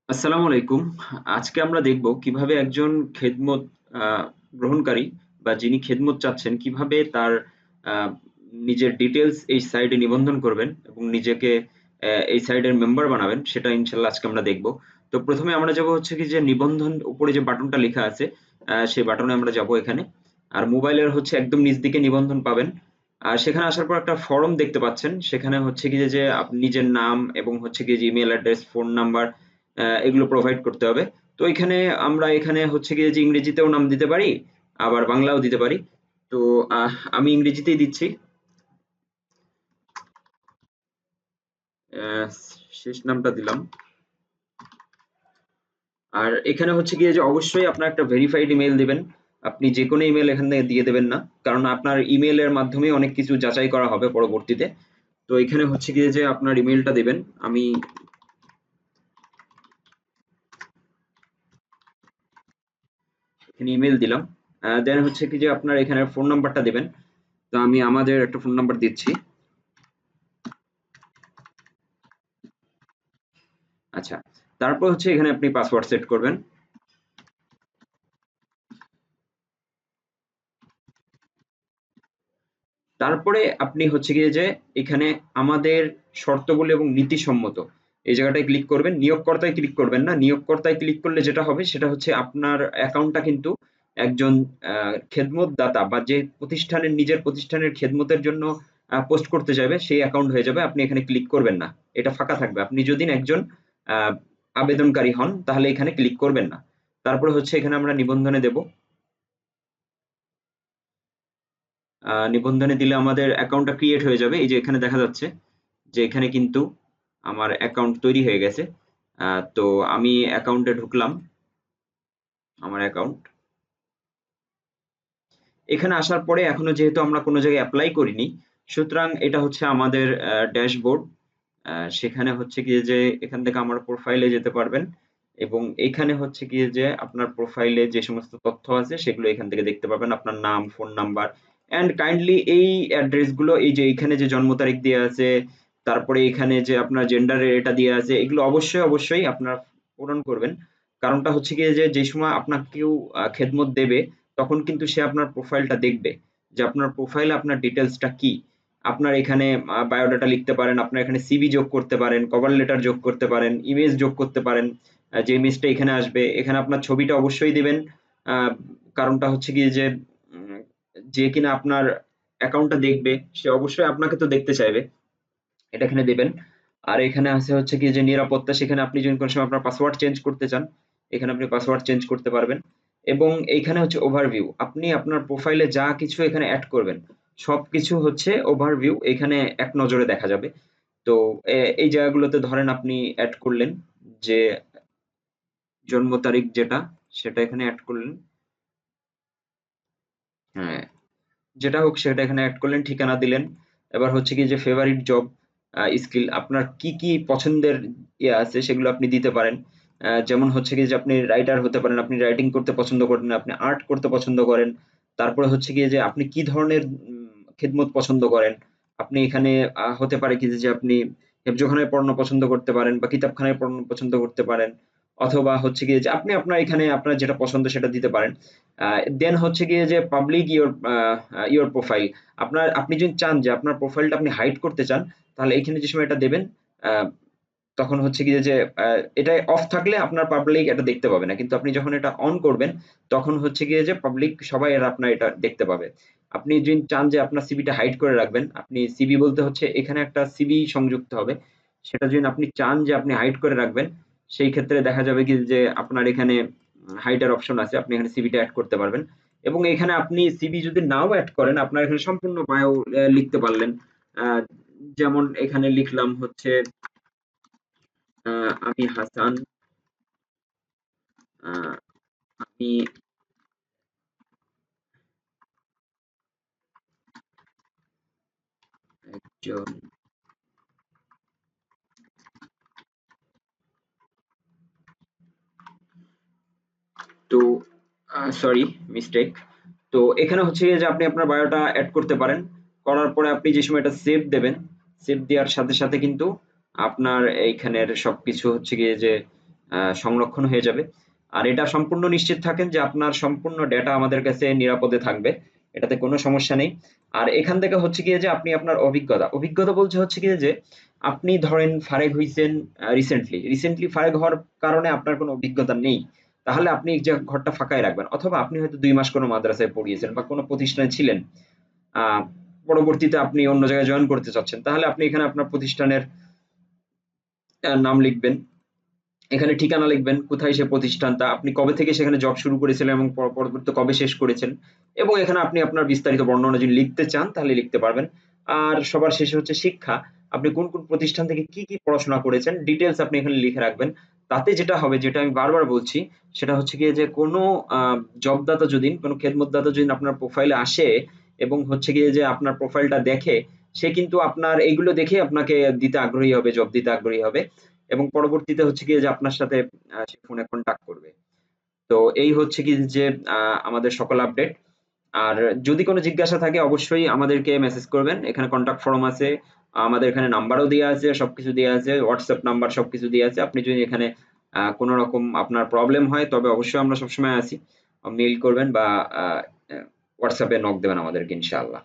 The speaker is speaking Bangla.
আসসালামু আলাইকুম। আজকে আমরা দেখব কিভাবে একজন খেদমত আ গ্রহণকারী বা যিনি খেদমত চাচ্ছেন কিভাবে তার আ নিজের ডিটেইলস এই সাইটে নিবন্ধন করবেন এবং নিজেকে এই সাইটের মেম্বার বানাবেন সেটা ইনশাআল্লাহ আজকে আমরা দেখব। তো ১ম এ আমরা যাব হচ্ছে কি যে নিবন্ধন উপরে যে বাটনটা লেখা আছে সেই বাটনে আমরা যাব এখানে। আর মোবাইলের হচ্ছে একদম নিচ দিকে নিবন্ধন পাবেন। আর সেখানে আসার পর একটা ফর্ম দেখতে পাচ্ছেন। সেখানে হচ্ছে গিয়ে যে আপনি নিজের নাম এবং হচ্ছে গিয়ে যে ইমেইল অ্যাড্রেস, ফোন নাম্বার এগুলো প্রোভাইড করতে হবে। তো আমরা এখানে হচ্ছে গিয়ে যে ইংরেজিতেও নাম দিতে পারি, আবার বাংলাও দিতে পারি। তো আমি ইংরেজিতেই দিচ্ছি। অ্যা শেষ নামটা দিলাম। আর এখানে হচ্ছে গিয়ে যে অবশ্যই আপনার একটা ভেরিফাইড ইমেইল দিবেন। আপনি যেকোনো ইমেইল এখান থেকে দিয়ে দেবেন না। কারণ আপনার ইমেইলের মাধ্যমেই অনেক কিছু যাচাই করা হবে পরবর্তীতে। তো এখানে হচ্ছে গিয়ে যে আপনার ইমেইলটা দিবেন। আমি এখানে ইমেইল দিলাম। দেন হচ্ছে কি যে আপনার এখানে ফোন নাম্বারটা দিবেন। তো আমি আমাদের একটা ফোন নাম্বার দিচ্ছি। আচ্ছা। তারপর হচ্ছে এখানে আপনি পাসওয়ার্ড সেট করবেন। তারপরে আপনি হচ্ছে গিয়ে যে এখানে আমাদের শর্তগুলো এবং নীতিসম্মত এই জায়গাটায় ক্লিক করবেন। নিয়োগকর্তায় ক্লিক করবেন না। নিয়োগকর্তায় ক্লিক করলে যেটা হবে সেটা হচ্ছে আপনার অ্যাকাউন্টটা কিন্তু একজন খেদমতদাতা বা যে প্রতিষ্ঠানের নিজের প্রতিষ্ঠানের খেদমতের জন্য পোস্ট করতে চাইবে সেই অ্যাকাউন্ট হয়ে যাবে। আপনি এখানে ক্লিক করবেন না। এটা ফাঁকা থাকবে। আপনি যদি একজন আ আবেদনকারী হন তাহলে এখানে ক্লিক করবেন না। তারপরে হচ্ছে এখানে আমরা নিবন্ধনে দেব। নিবন্ধনে দিলে আমাদের অ্যাকাউন্টটা ক্রিয়েট হয়ে যাবে। এই যে এখানে দেখা যাচ্ছে যে এখানে কিন্তু আমার অ্যাকাউন্ট তৈরি হয়ে গেছে। তো আমি অ্যাকাউন্টে ঢুকলাম, আমার অ্যাকাউন্ট। এখানে আসার পরে এখনো যেহেতু আমরা কোনো জায়গায় এপ্লাই করিনি, সুতরাং এটা হচ্ছে আমাদের ড্যাশবোর্ড। সেখানে হচ্ছে গিয়ে যে এখান থেকে আমার প্রোফাইলে যেতে পারবেন এবং এখানে হচ্ছে গিয়ে যে আপনার প্রোফাইলে যে সমস্ত তথ্য আছে সেগুলো এখান থেকে দেখতে পাবেন। আপনার নাম, ফোন নাম্বার অ্যান্ড কাইন্ডলি এই অ্যাড্রেস গুলো এই যে এইখানে যে জন্ম তারিখ দেয়া আছে, তারপরে এখানে যে আপনার জেন্ডারের এটা দেয়া আছে, এগুলো অবশ্যই আপনারা পূরণ করবেন। কারণটা হচ্ছে গিয়ে যে, যে সময় আপনাকে কেউ খেদমত দেবে, তখন কিন্তু সে আপনার প্রোফাইলটা দেখবে। যে আপনার প্রোফাইলে আপনার ডিটেইলসটা কি? আপনার এখানে বায়োডাটা লিখতে পারেন, আপনার এখানে সিভি যোগ করতে পারেন, কভার লেটার যোগ করতে পারেন, ইমেজ যোগ করতে পারেন। যে ইমেজটা এখানে আসবে, এখানে আপনার ছবিটা অবশ্যই দিবেন। আ কারণটা হচ্ছে গিয়ে যে উম যে কিনা আপনার অ্যাকাউন্টটা দেখবে, সে অবশ্যই আপনাকে তো দেখতে চাইবে। এটা এখানে দিবেন। আর এখানে আছে হচ্ছে গিয়ে যে নিরাপত্তা, সেখানে আপনি যদি কোনো সময় আপনার পাসওয়ার্ড চেঞ্জ করতে চান, এখানে আপনি পাসওয়ার্ড চেঞ্জ করতে পারবেন। এবং এইখানে হচ্ছে ওভারভিউ। আপনি আপনার প্রোফাইলে যা কিছু এখানে এড করবেন, সবকিছু হচ্ছে ওভারভিউ এখানে এক নজরে দেখা যাবে। তো এই জায়গাগুলোতে ধরেন আপনি এড করলেন যে জন্ম তারিখ যেটা, সেটা এখানে এড করলেন। হ্যাঁ। যেটা হোক সেটা এখানে এড করলেন, ঠিকানা দিলেন। এবার হচ্ছে কি যে ফেভারিট জব স্কিল আপনার কি পছন্দের আছে সেগুলো আপনি দিতে পারেন। যেমন হচ্ছে গিয়ে যে আপনি রাইটার হতে পারেন, আপনি রাইটিং করতে পছন্দ করেন, আপনি আর্ট করতে পছন্দ করেন। তারপরে হচ্ছে গিয়ে যে আপনি কি ধরনের খেদমত পছন্দ করেন। আপনি এখানে হতে পারে কি যে আপনি হেফজোখানায় পড়ানো পছন্দ করতে পারেন বা কিতাবখানায় পড়ানো পছন্দ করতে পারেন। অথবা হচ্ছে গিয়ে যে আপনি আপনার এখানে আপনার যেটা পছন্দ সেটা দিতে পারেন। আ দেন হচ্ছে গিয়ে যে পাবলিক ইওর প্রোফাইল। আপনি যদি চান যে আপনার প্রোফাইলটা আপনি হাইড করতে চান, তাহলে এখানে যে সময় এটা দেবেন, আ তখন হচ্ছে গিয়ে যে এটা অফ থাকলে আপনার পাবলিক এটা দেখতে পাবে না। কিন্তু আপনি যখন এটা অন করবেন, তখন হচ্ছে গিয়ে যে পাবলিক সবাই আপনার এটা দেখতে পাবে। আপনি যদি চান যে আপনার সিভিটা হাইড করে রাখবেন, আপনি সিভি বলতে হচ্ছে এখানে একটা সিভি সংযুক্ত হবে। সেটা যদি আপনি চান যে আপনি হাইড করে রাখবেন, সেই ক্ষেত্রে দেখা যাবে কি যে আপনার এখানে হাইড এর অপশন আছে। আপনি এখানে সিভিটা এড করতে পারবেন। এবং এখানে আপনি সিভি যদি নাও এড করেন, আপনার এখানে সম্পূর্ণ বায়ো লিখতে পারলেন। আ যেমন এখানে লিখলাম হচ্ছে আ আমি হাসান, আ আমি একজন তো সরি মিস্টেক। তো এখানে হচ্ছে গিয়ে যে আপনি আপনার বায়োটা এড করতে পারেন। করার পরে আপনি যে সময় এটা সেভ দেবেন, সেভ দেওয়ার সাথে কিন্তু আপনার এইখানের সবকিছু হচ্ছে গিয়ে যে সংরক্ষণ হয়ে যাবে। আর এটা সম্পূর্ণ নিশ্চিত থাকেন যে আপনার সম্পূর্ণ ডেটা আমাদের কাছে নিরাপদে থাকবে, এটাতে কোনো সমস্যা নেই। আর এখান থেকে হচ্ছে গিয়ে যে আপনি আপনার অভিজ্ঞতা বলছে হচ্ছে গিয়ে যে আপনি ধরেন ফারেক হইছেন রিসেন্টলি ফারেক হওয়ার কারণে আপনার কোনো অভিজ্ঞতা নেই, তাহলে আপনি এই যে ঘরটা ফাঁকাই রাখবেন। অথবা আপনি হয়তো ২ মাস কোনো মাদ্রাসায় পড়িয়েছেন বা কোনো প্রতিষ্ঠানে ছিলেন, পরবর্তীতে আপনি অন্য জায়গায় জয়েন করতে চাচ্ছেন, তাহলে আপনি এখানে আপনার প্রতিষ্ঠানের নাম লিখবেন, এখানে ঠিকানা লিখবেন, কোথায় সে প্রতিষ্ঠানটা, আপনি কবে থেকে সেখানে জব শুরু করেছিলেন এবং পরবর্তীতে কবে শেষ করেছেন, এবং এখানে আপনি আপনার বিস্তারিত বর্ণনা যদি লিখতে চান তাহলে লিখতে পারবেন। আর সবার শেষে হচ্ছে শিক্ষা, আপনি কোন কোন প্রতিষ্ঠান থেকে কি কি পড়াশোনা করেছেন ডিটেলস আপনি এখানে লিখে রাখবেন। তাতে যেটা হবে, যেটা আমি বারবার বলছি, সেটা হচ্ছে গিয়ে যে কোনো জবদাতা যদি, কোনো খেদমতদাতা যদি আপনার প্রোফাইলে আসে এবং হচ্ছে গিয়ে যে আপনার প্রোফাইলটা দেখে, সে কিন্তু আপনার এইগুলো দেখে আপনাকে দিতে আগ্রহী হবে, জব দিতে আগ্রহী হবে, এবং পরবর্তীতে হচ্ছে গিয়ে যে আপনার সাথে সে ফোনে কন্টাক্ট করবে। তো এই হচ্ছে কি যে আমাদের সকল আপডেট। আর যদি কোনো জিজ্ঞাসা থাকে অবশ্যই আমাদেরকে মেসেজ করবেন, এখানে কন্টাক্ট ফর্ম আছে, আমাদের এখানে নাম্বারও দেওয়া আছে, সবকিছু দেওয়া আছে, হোয়াটসঅ্যাপ নাম্বার সবকিছু দেওয়া আছে। আপনি যদি এখানে কোনো রকম আপনার প্রবলেম হয় তবে অবশ্যই আমরা সবসময় আছি, মেইল করবেন বা হোয়াটসঅ্যাপে নক দেবেন আমাদেরকে ইনশাআল্লাহ।